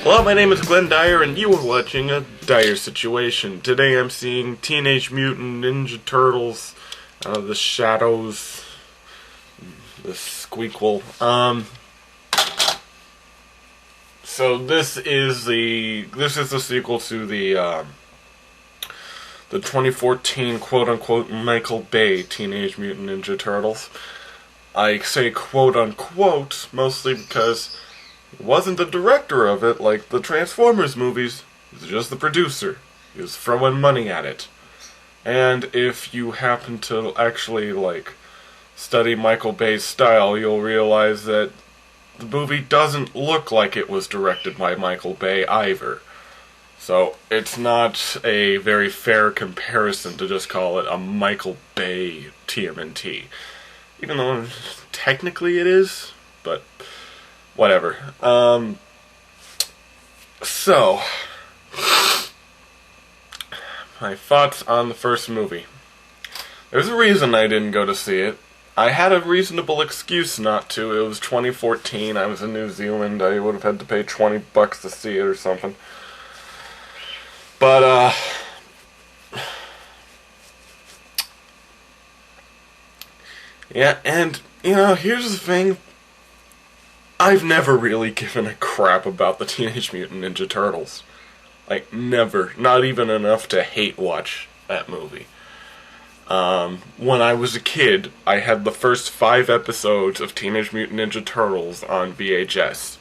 Hello, my name is Glenn Dyer, and you are watching a Dyer-Situation. Today I'm seeing Teenage Mutant Ninja Turtles, the Shadows, the Squeakquel. So this is the sequel to the 2014 quote-unquote Michael Bay Teenage Mutant Ninja Turtles. I say quote-unquote mostly because he wasn't the director of it like the Transformers movies. He was just the producer. He was throwing money at it. And if you happen to actually, study Michael Bay's style, you'll realize that the movie doesn't look like it was directed by Michael Bay either. So it's not a very fair comparison to just call it a Michael Bay TMNT. Even though technically it is, but whatever. So, my thoughts on the first movie. There's a reason I didn't go to see it. I had a reasonable excuse not to. It was 2014, I was in New Zealand, I would have had to pay $20 to see it or something. But, yeah, and, here's the thing. I've never really given a crap about the Teenage Mutant Ninja Turtles. Never. Not even enough to hate watch that movie. When I was a kid, I had the first 5 episodes of Teenage Mutant Ninja Turtles on VHS.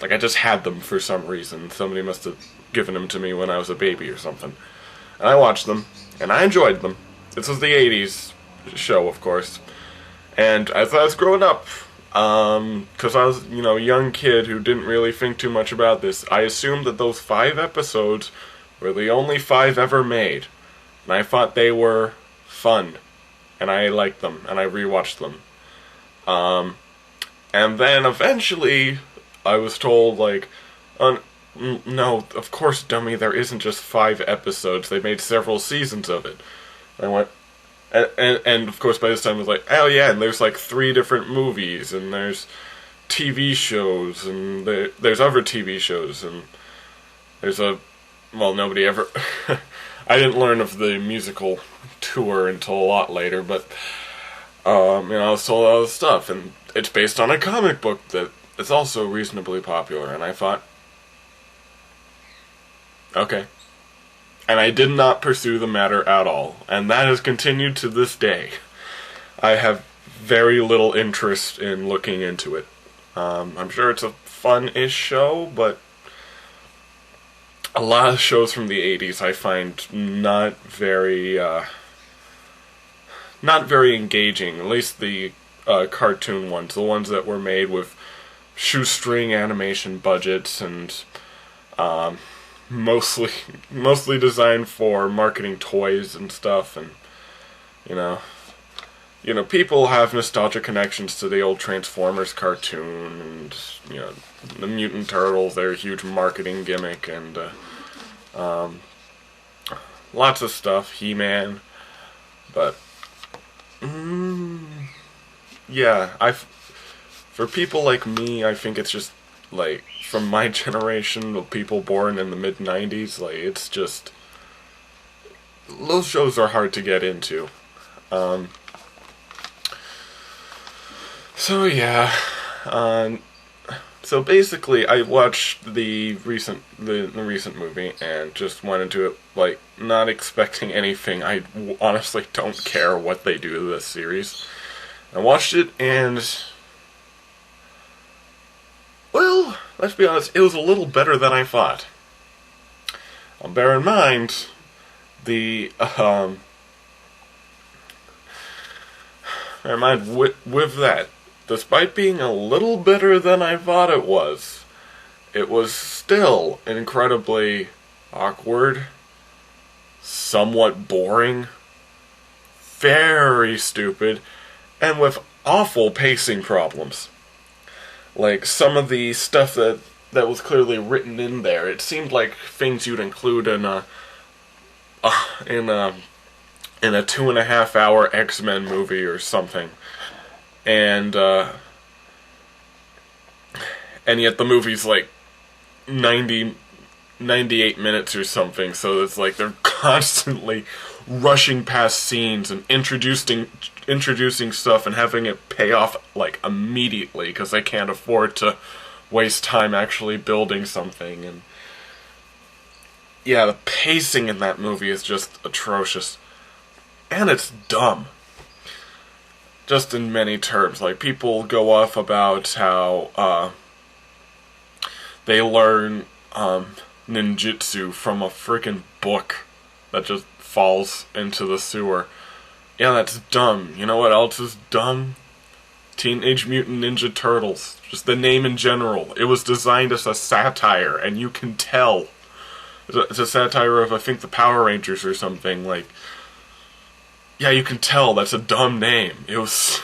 I just had them for some reason. Somebody must have given them to me when I was a baby or something. And I watched them, and I enjoyed them. This was the 80s show, of course. And as I was growing up, because I was, a young kid who didn't really think too much about this, I assumed that those 5 episodes were the only 5 ever made. And I thought they were fun. And I liked them, and I rewatched them. And then eventually, I was told, no, of course, dummy, there isn't just 5 episodes. They made several seasons of it. And I went, and of course by this time it was like, oh yeah, and there's 3 different movies, and there's TV shows, and there's other TV shows, and there's nobody ever, I didn't learn of the musical tour until a lot later, but, I was told all this stuff, and it's based on a comic book that is also reasonably popular, and I thought, okay. And I did not pursue the matter at all, and that has continued to this day. I have very little interest in looking into it. I'm sure it's a fun-ish show, but a lot of shows from the 80s I find not very engaging, at least the cartoon ones, the ones that were made with shoestring animation budgets and mostly designed for marketing toys and stuff, and people have nostalgia connections to the old Transformers cartoon, and the Mutant Turtles, they're a huge marketing gimmick, and lots of stuff, He-Man, but yeah, for people like me, I think it's just from my generation of people born in the mid-90s, it's just, those shows are hard to get into. So yeah, so basically I watched the recent movie and just went into it, not expecting anything. I honestly don't care what they do to this series. I watched it, and well, let's be honest, it was a little better than I thought. Bear in mind, with that, despite being a little better than I thought it was still incredibly awkward, somewhat boring, very stupid, and with awful pacing problems. Some of the stuff that was clearly written in there, it seemed like things you'd include in a 2.5-hour X-Men movie or something. And yet the movie's 90, 98 minutes or something, so it's like they're constantly rushing past scenes and introducing stuff and having it pay off like immediately because they can't afford to waste time actually building something. And yeah, the pacing in that movie is just atrocious, and it's dumb, just in many terms. Like, people go off about how they learn ninjutsu from a freaking book that just falls into the sewer. Yeah, that's dumb. You know what else is dumb? Teenage Mutant Ninja Turtles. Just the name in general. It was designed as a satire, and you can tell. It's a satire of, I think, the Power Rangers or something. Like, yeah, you can tell that's a dumb name. It was...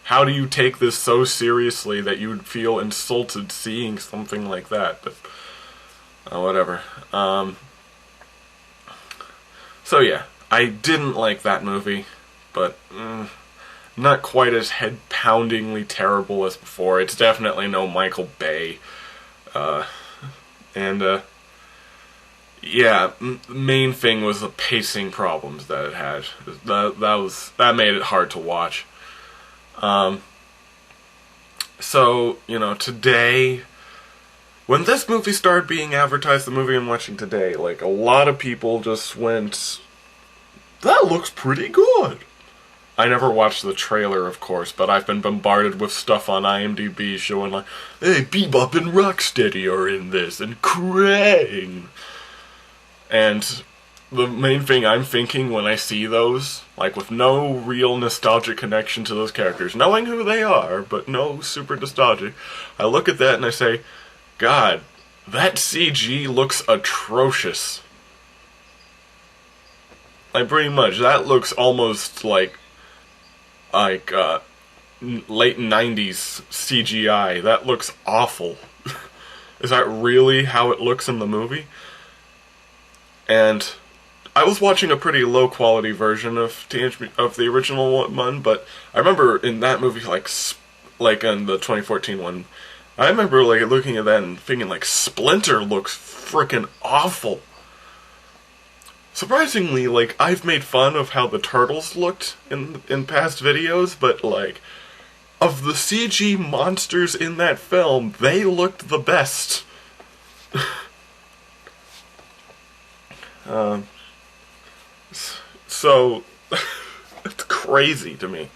How do you take this so seriously that you would feel insulted seeing something like that? But, whatever. So yeah, I didn't like that movie, but not quite as head-poundingly terrible as before. It's definitely no Michael Bay. Yeah, the main thing was the pacing problems that it had. That made it hard to watch. So, you know, today, when this movie started being advertised, the movie I'm watching today, like, a lot of people just went, that looks pretty good. I never watched the trailer, of course, but I've been bombarded with stuff on IMDb showing, like, hey, Bebop and Rocksteady are in this, and Krang. And the main thing I'm thinking when I see those, like, with no real nostalgic connection to those characters, knowing who they are, but no super nostalgic, I look at that and I say, God, that CG looks atrocious. Like, pretty much, that looks almost like late 90s CGI. That looks awful. Is that really how it looks in the movie? And I was watching a pretty low quality version of the original one, but I remember in that movie, like in the 2014 one, I remember like looking at that and thinking like Splinter looks frickin' awful. Surprisingly, like, I've made fun of how the Turtles looked in past videos, but like, of the CG monsters in that film, they looked the best. So, it's crazy to me.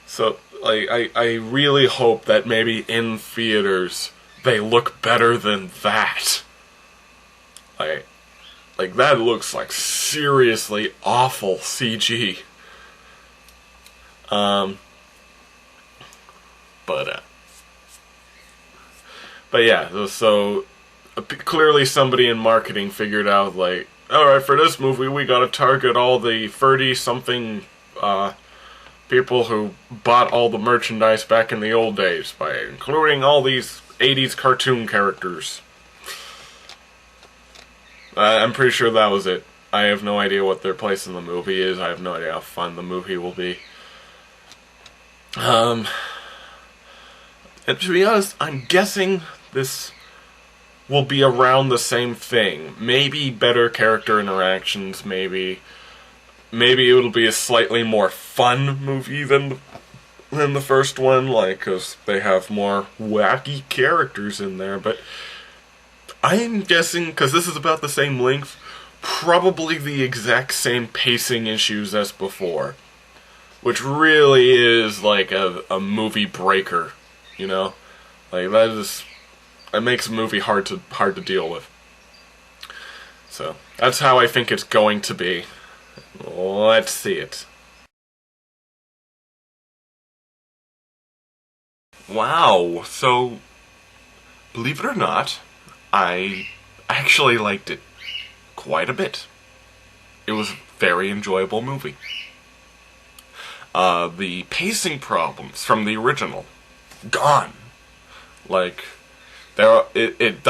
So, like, I really hope that maybe in theaters, they look better than that. Like, that looks like seriously awful CG. But yeah, so clearly somebody in marketing figured out, like, alright, for this movie we gotta target all the 30-something people who bought all the merchandise back in the old days by including all these 80s cartoon characters. I'm pretty sure that was it. I have no idea what their place in the movie is. I have no idea how fun the movie will be. And to be honest, I'm guessing this will be around the same thing. Maybe better character interactions, maybe it'll be a slightly more fun movie than the first one, like, because they have more wacky characters in there, but I'm guessing, because this is about the same length, probably the exact same pacing issues as before. Which really is like a movie breaker, you know? Like, it makes a movie hard to deal with. So, that's how I think it's going to be. Let's see it. Wow, so, believe it or not, I actually liked it quite a bit. It was a very enjoyable movie. The pacing problems from the original, gone. Like, it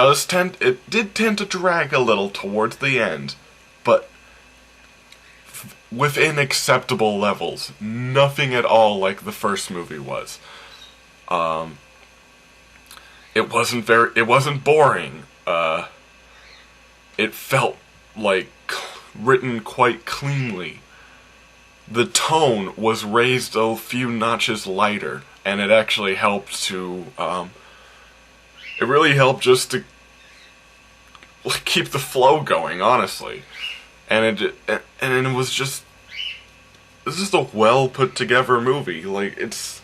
did tend to drag a little towards the end, but within acceptable levels. Nothing at all like the first movie was. It wasn't boring. It felt like written quite cleanly. The tone was raised a few notches lighter, and it actually helped to, it really helped just to keep the flow going, honestly. And it was just, this is a well put together movie. Like, it's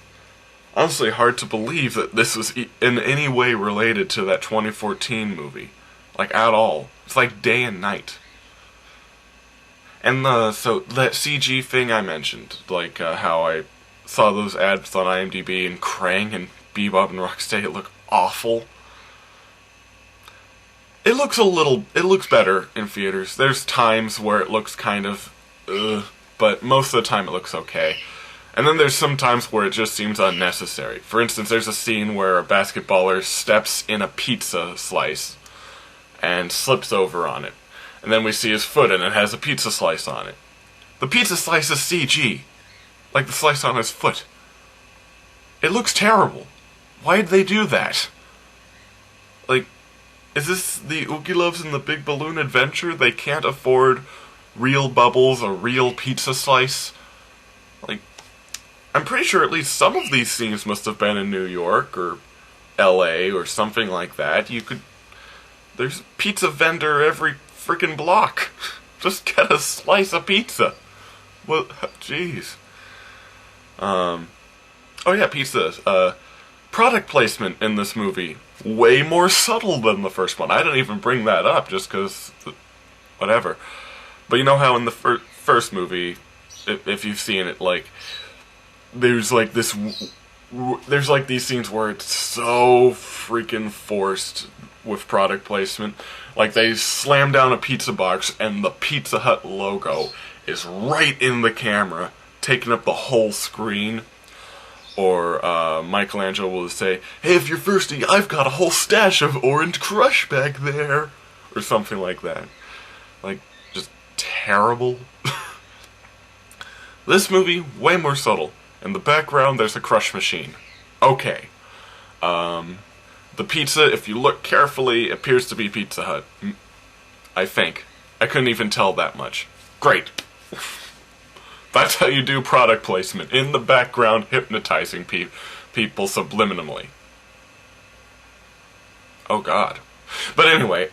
honestly hard to believe that this was in any way related to that 2014 movie. Like, at all. It's like day and night. And so that CG thing I mentioned, like how I saw those ads on IMDb and Krang and Bebop and Rocksteady look awful. It looks better in theaters. There's times where it looks kind of, but most of the time it looks okay. And then there's some times where it just seems unnecessary. For instance, there's a scene where a basketballer steps in a pizza slice and slips over on it. And then we see his foot and it has a pizza slice on it. The pizza slice is CG. Like the slice on his foot. It looks terrible. Why'd they do that? Like, is this the Oogie Loves and the Big Balloon Adventure? They can't afford real bubbles, a real pizza slice? Like, I'm pretty sure at least some of these scenes must have been in New York or LA or something like that. There's a pizza vendor every freaking block. Just get a slice of pizza. Well, jeez. Oh yeah, pizza. Product placement in this movie, way more subtle than the first one. I didn't even bring that up just because, whatever. But you know how in the first movie, if you've seen it, like, there's like these scenes where it's so freaking forced with product placement. Like, they slam down a pizza box and the Pizza Hut logo is right in the camera, taking up the whole screen. Or Michelangelo will say, "Hey, if you're thirsty, I've got a whole stash of Orange Crush back there." Or something like that. Like, just terrible. This movie, way more subtle. In the background, there's a crush machine. Okay. The pizza, if you look carefully, appears to be Pizza Hut. I think. I couldn't even tell that much. Great. That's how you do product placement. In the background, hypnotizing people subliminally. Oh god. But anyway,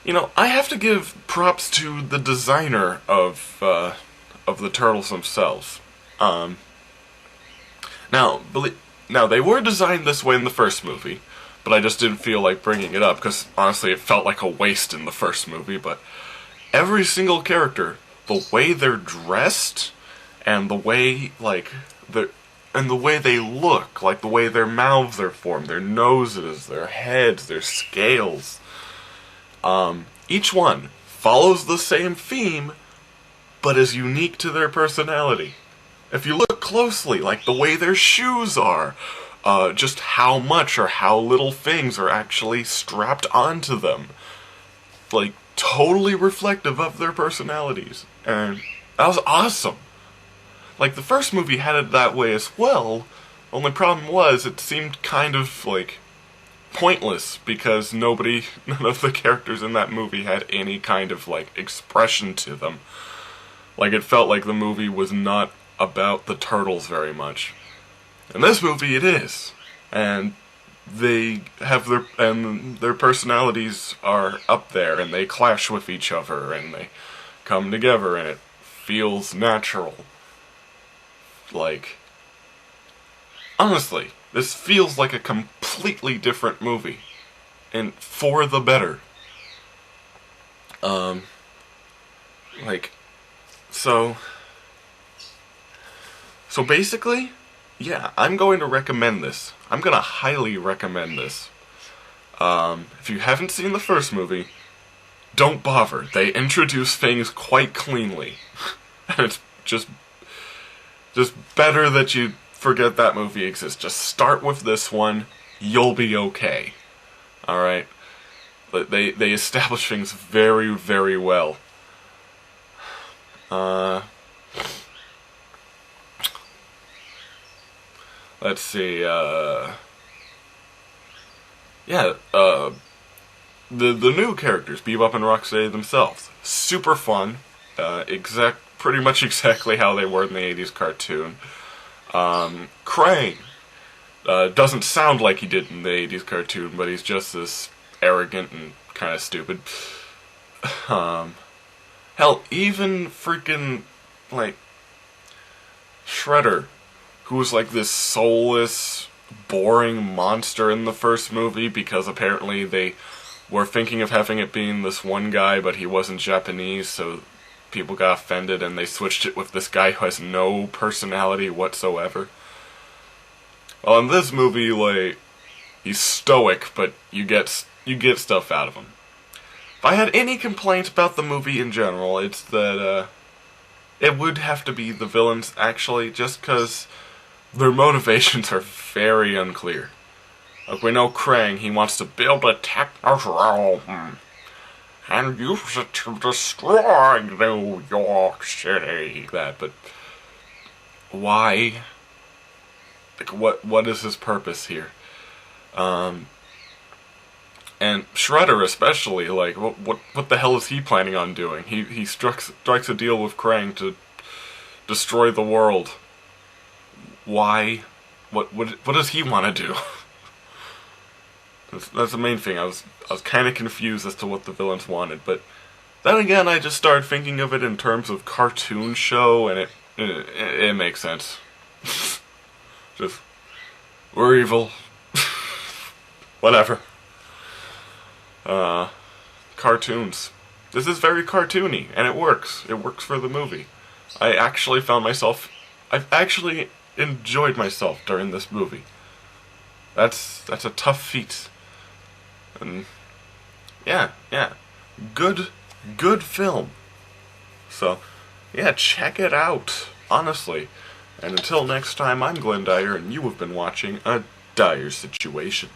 you know, I have to give props to the designer of the turtles themselves. Now they were designed this way in the first movie, but I just didn't feel like bringing it up, because honestly it felt like a waste in the first movie. But every single character, the way they're dressed, and the way, like, the way they look, like the way their mouths are formed, their noses, their heads, their scales, each one follows the same theme, but is unique to their personality. If you look closely, like the way their shoes are, just how much or how little things are actually strapped onto them. Like, totally reflective of their personalities. And that was awesome. Like, the first movie had it that way as well. Only problem was, it seemed kind of, like, pointless, because none of the characters in that movie had any kind of, like, expression to them. Like, it felt like the movie was not about the turtles very much. In this movie, it is. And they have their personalities are up there, and they clash with each other, and they come together, and it feels natural. Like, honestly, this feels like a completely different movie. And for the better. So basically, yeah, I'm going to recommend this. I'm going to highly recommend this. If you haven't seen the first movie, don't bother. They introduce things quite cleanly. And it's just better that you forget that movie exists. Just start with this one. You'll be okay. Alright? But they establish things very, very well. let's see, the new characters, Bebop and Rocksteady themselves, super fun, pretty much exactly how they were in the 80s cartoon. Krang, doesn't sound like he did in the 80s cartoon, but he's just this arrogant and kind of stupid. Hell, even freaking, like, Shredder, who was like this soulless, boring monster in the first movie because apparently they were thinking of having it being this one guy, but he wasn't Japanese, so people got offended and they switched it with this guy who has no personality whatsoever. Well, in this movie, like, he's stoic, but you get stuff out of him. If I had any complaint about the movie in general, it's that, it would have to be the villains, actually, just because their motivations are very unclear. Like, we know Krang, he wants to build a technodrome and use it to destroy New York City. That, but why? Like, what is his purpose here? And Shredder especially, like, what the hell is he planning on doing? He strikes a deal with Krang to destroy the world. Why? What does he want to do? That's the main thing. I was kind of confused as to what the villains wanted, but then again, I just started thinking of it in terms of cartoon show, and it makes sense. Just, we're evil. Whatever. Cartoons. This is very cartoony, and it works. It works for the movie. I've actually enjoyed myself during this movie. That's a tough feat. And yeah. Good film. So, yeah, check it out. Honestly. And until next time, I'm Glenn Dyer, and you have been watching A Dyer-Situation.